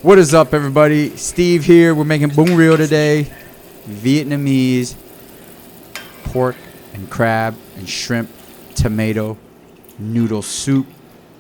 What is up, everybody? Steve here. We're making Bún Riêu today. Vietnamese pork and crab and shrimp tomato noodle soup,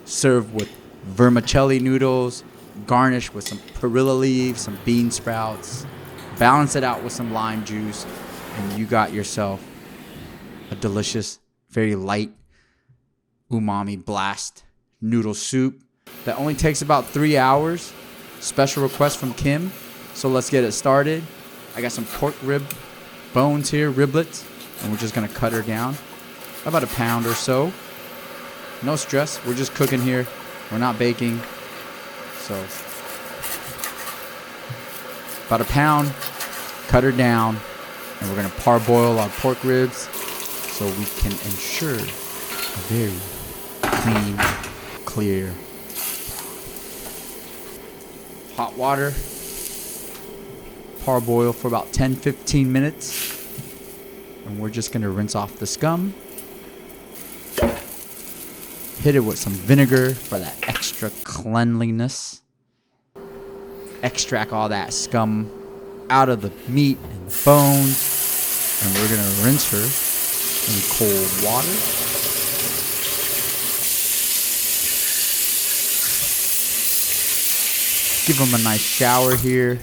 served with vermicelli noodles, garnished with some perilla leaves, some bean sprouts. Balance it out with some lime juice, and you got yourself a delicious, very light umami blast noodle soup that only takes about 3 hours. Special request from Kim. So let's get it started. I got some pork rib bones here, riblets, and we're just gonna cut her down about a pound or so. No stress, we're just cooking here. We're not baking. So about a pound, cut her down, and we're gonna parboil our pork ribs so we can ensure a very clean, clear hot water. Parboil for about 10-15 minutes, and we're just gonna rinse off the scum. Hit it with some vinegar for that extra cleanliness. Extract all that scum out of the meat and the bones, and we're gonna rinse her in cold water. Give them a nice shower here.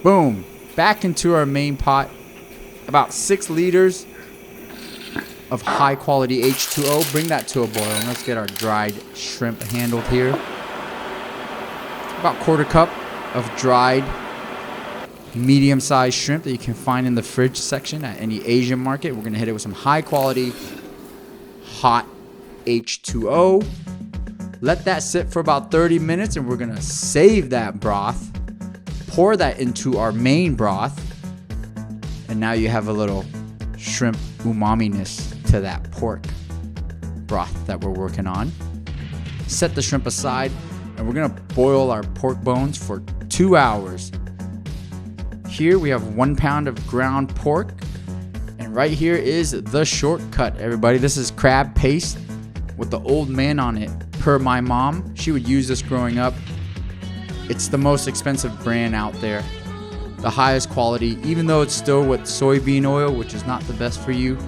Boom. Back into our main pot. About 6 liters of high quality H2O. Bring that to a boil. And let's get our dried shrimp handled here. About 1/4 cup of dried medium-sized shrimp that you can find in the fridge section at any Asian market. We're going to hit it with some high quality hot H2O. Let that sit for about 30 minutes, and we're going to save that broth. Pour that into our main broth. And now you have a little shrimp umami-ness to that pork broth that we're working on. Set the shrimp aside, and we're going to boil our pork bones for 2 hours. Here we have 1 pound of ground pork. And right here is the shortcut, everybody. This is crab paste with the Old Man on it. Per my mom, she would use this growing up. It's the most expensive brand out there. The highest quality, even though it's still with soybean oil, which is not the best for you.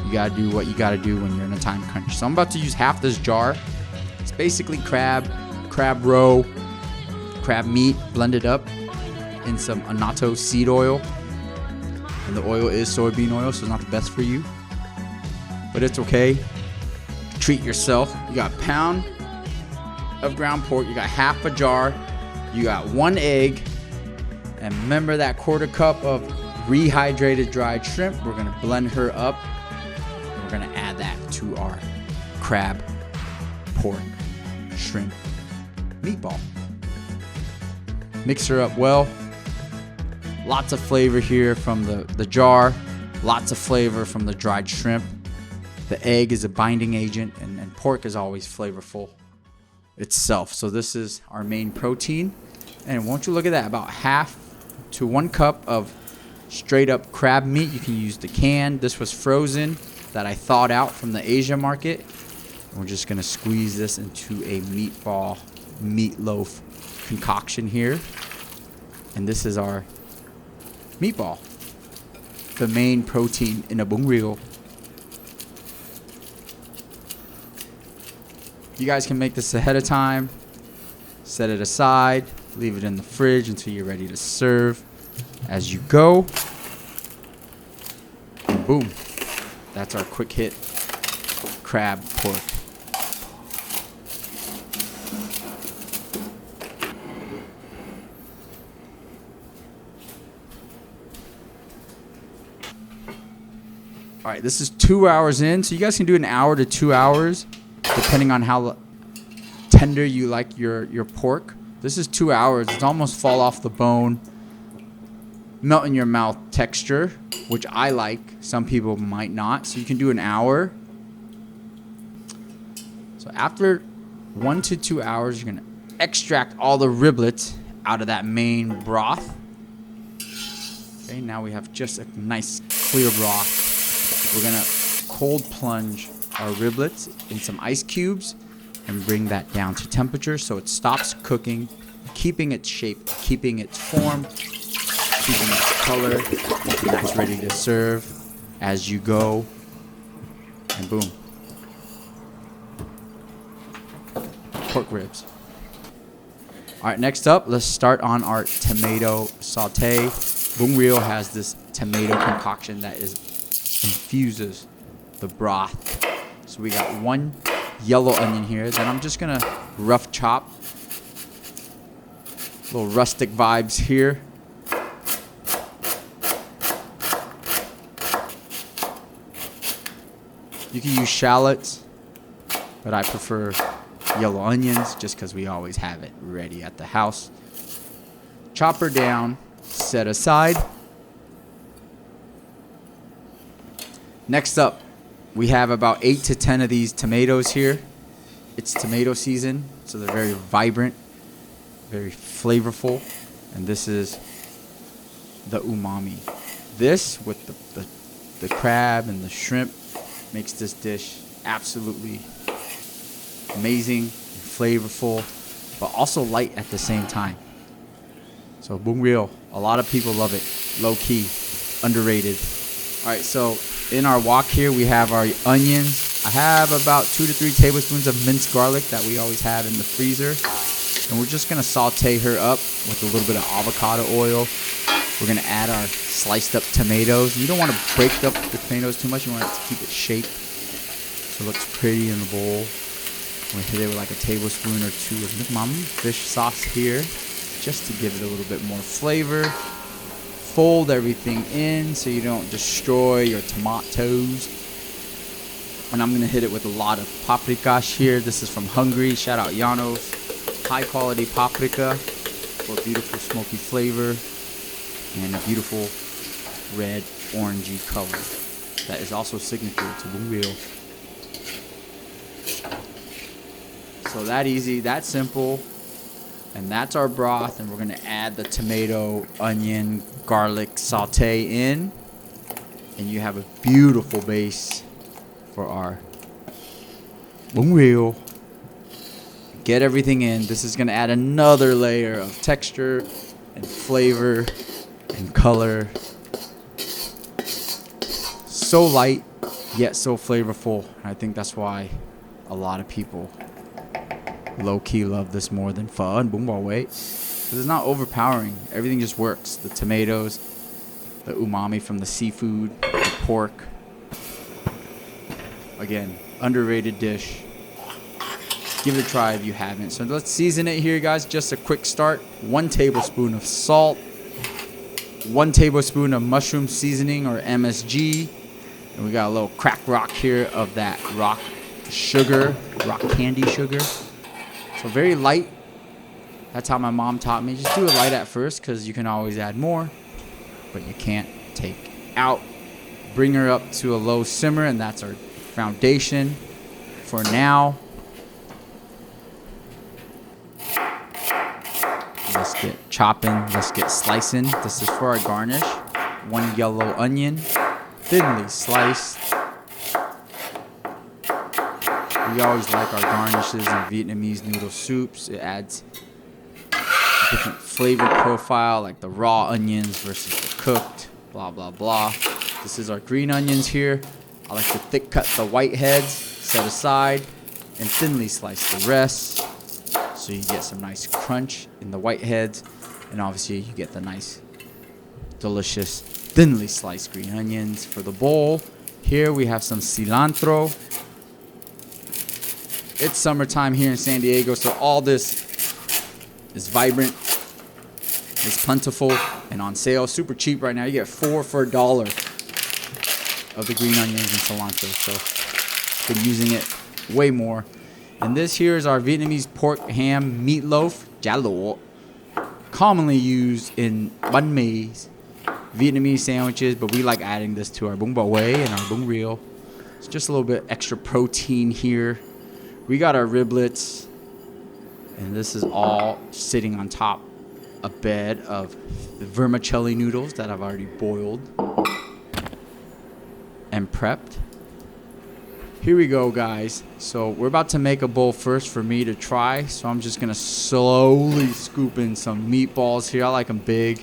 You gotta do what you gotta do when you're in a time crunch. So I'm about to use half this jar. It's basically crab roe, crab meat blended up in some annatto seed oil. And the oil is soybean oil, so it's not the best for you. But it's okay. Treat yourself. You got a pound of ground pork. You got half a jar. You got 1 egg. And remember that 1/4 cup of rehydrated dried shrimp. We're going to blend her up. And we're going to add that to our crab, pork, shrimp meatball. Mix her up well. Lots of flavor here from the jar. Lots of flavor from the dried shrimp. The egg is a binding agent, and pork is always flavorful itself. So this is our main protein. And won't you look at that, about half to 1 cup of straight up crab meat. You can use the can. This was frozen that I thawed out from the Asia market. And we're just gonna squeeze this into a meatloaf concoction here. And this is our meatball, the main protein in a Bún Riêu. You guys can make this ahead of time, set it aside, leave it in the fridge until you're ready to serve as you go. And boom, that's our quick hit crab pork. All right, this is 2 hours in, so you guys can do 1 hour to 2 hours. Depending on how tender you like your pork. This is 2 hours. It's almost fall off the bone, melt in your mouth texture, which I like. Some people might not. So you can do 1 hour. So after 1 to 2 hours, you're going to extract all the riblets out of that main broth. Okay, now we have just a nice clear broth. We're going to cold plunge our riblets in some ice cubes. and bring that down to temperature so it stops cooking, keeping its shape, keeping its form, keeping its color, and that's ready to serve as you go. And boom. Pork ribs. All right, next up, let's start on our tomato saute. Bún Riêu has this tomato concoction that infuses the broth. So we got one yellow onion here. Then I'm just gonna rough chop. Little rustic vibes here. You can use shallots, but I prefer yellow onions just because we always have it ready at the house. Chop her down, set aside. Next up, we have about 8 to 10 of these tomatoes here. It's tomato season, so they're very vibrant, very flavorful, and this is the umami. This with the crab and the shrimp makes this dish absolutely amazing, flavorful, but also light at the same time. So Bún Riêu, a lot of people love it. Low key, underrated. All right, so in our wok here, we have our onions. I have about 2 to 3 tablespoons of minced garlic that we always have in the freezer. And we're just gonna saute her up with a little bit of avocado oil. We're gonna add our sliced up tomatoes. You don't wanna break up the tomatoes too much. You want it to keep it shaped so it looks pretty in the bowl. We're gonna hit it with like a tablespoon or 2 of umami fish sauce here, just to give it a little bit more flavor. Fold everything in so you don't destroy your tomatoes. And I'm gonna hit it with a lot of paprika here. This is from Hungary. Shout out Janos. High quality paprika for beautiful smoky flavor and a beautiful red orangey color that is also signature to Bún Riêu. So that easy, that simple. And that's our broth, and we're gonna add the tomato, onion, garlic saute in, and you have a beautiful base for our Bún Riêu. Get everything in. This is gonna add another layer of texture and flavor and color. So light, yet so flavorful. I think that's why a lot of people low-key love this more than pho and bún bò Huế, because it's not overpowering. Everything just works. The tomatoes, the umami from the seafood, the pork. Again, underrated dish. Give it a try if you haven't. So let's season it here, guys. Just a quick start. 1 tablespoon of salt, 1 tablespoon of mushroom seasoning or MSG, and we got a little crack rock here of that rock sugar, rock candy sugar. So very light. That's how my mom taught me. Just do it light at first, because you can always add more, but you can't take out. Bring her up to a low simmer, and that's our foundation for now. Let's get chopping. Let's get slicing. This is for our garnish. 1 yellow onion, thinly sliced. We always like our garnishes in Vietnamese noodle soups. It adds a different flavor profile, like the raw onions versus the cooked, blah, blah, blah. This is our green onions here. I like to thick cut the white heads, set aside, and thinly slice the rest. So you get some nice crunch in the white heads, and obviously you get the nice, delicious, thinly sliced green onions for the bowl. Here we have some cilantro. It's summertime here in San Diego, so all this is vibrant, it's plentiful, and on sale. Super cheap right now. You get 4 for $1 of the green onions and cilantro. So been using it way more. And this here is our Vietnamese pork ham meatloaf, chả lụa, commonly used in bánh mì, Vietnamese sandwiches, but we like adding this to our bún bò Huế and our Bún Riêu. It's just a little bit extra protein here. We got our riblets, and this is all sitting on top a bed of vermicelli noodles that I've already boiled and prepped. Here we go, guys. So we're about to make a bowl first for me to try. So I'm just gonna slowly scoop in some meatballs here. I like them big.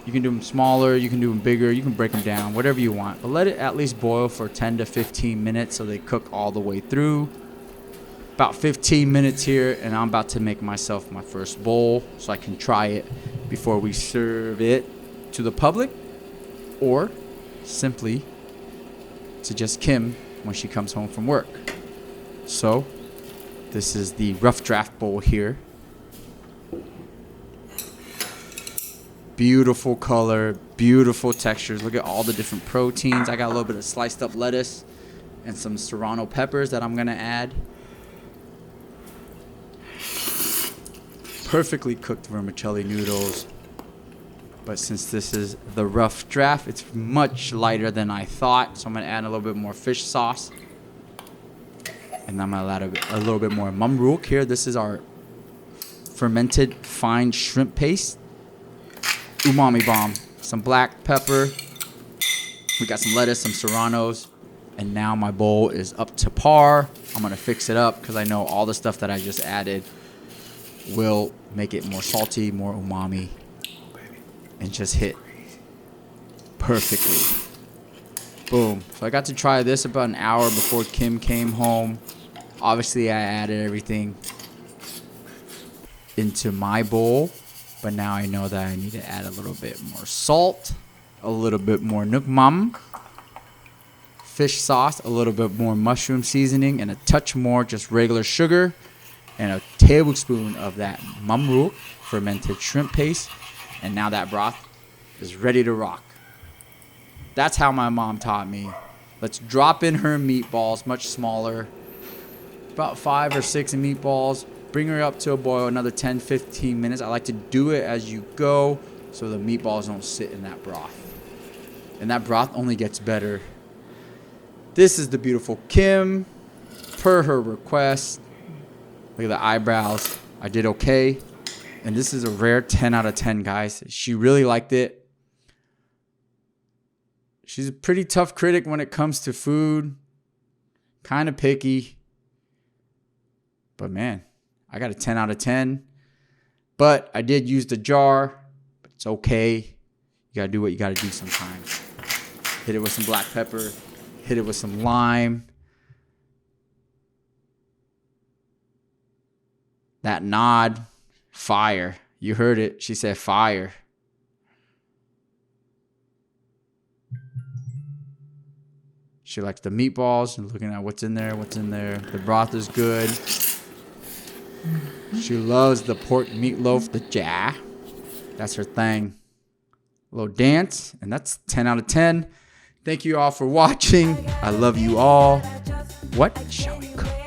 You can do them smaller, you can do them bigger, you can break them down, whatever you want. But let it at least boil for 10 to 15 minutes so they cook all the way through. About 15 minutes here, and I'm about to make myself my first bowl so I can try it before we serve it to the public, or simply to just Kim when she comes home from work. So this is the rough draft bowl here. Beautiful color, beautiful textures. Look at all the different proteins. I got a little bit of sliced up lettuce and some serrano peppers that I'm gonna add. Perfectly cooked vermicelli noodles. But since this is the rough draft, it's much lighter than I thought. So I'm gonna add a little bit more fish sauce. And I'm gonna add a little bit more umami here. This is our fermented fine shrimp paste. Umami bomb. Some black pepper. We got some lettuce, some serranos. And now my bowl is up to par. I'm gonna fix it up because I know all the stuff that I just added will make it more salty, more umami, and just hit perfectly. Boom. So I got to try this about an hour before Kim came home. Obviously, I added everything into my bowl, but now I know that I need to add a little bit more salt, a little bit more nukmam, fish sauce, a little bit more mushroom seasoning, and a touch more just regular sugar, and a tablespoon of that mamruk, fermented shrimp paste. And now that broth is ready to rock. That's how my mom taught me. Let's drop in her meatballs, much smaller. About 5 or 6 meatballs. Bring her up to a boil another 10, 15 minutes. I like to do it as you go so the meatballs don't sit in that broth. And that broth only gets better. This is the beautiful Kim, per her request. Look at the eyebrows. I did okay. And this is a rare 10 out of 10, guys. She really liked it. She's a pretty tough critic when it comes to food. Kind of picky. But man, I got a 10 out of 10. But I did use the jar. But it's okay. You got to do what you got to do sometimes. Hit it with some black pepper. Hit it with some lime. That nod. Fire. You heard it. She said fire. She likes the meatballs and looking at what's in there, what's in there. The broth is good. She loves the pork meatloaf, the ja. That's her thing. A little dance, and that's 10 out of 10. Thank you all for watching. I love you all. What shall we cook?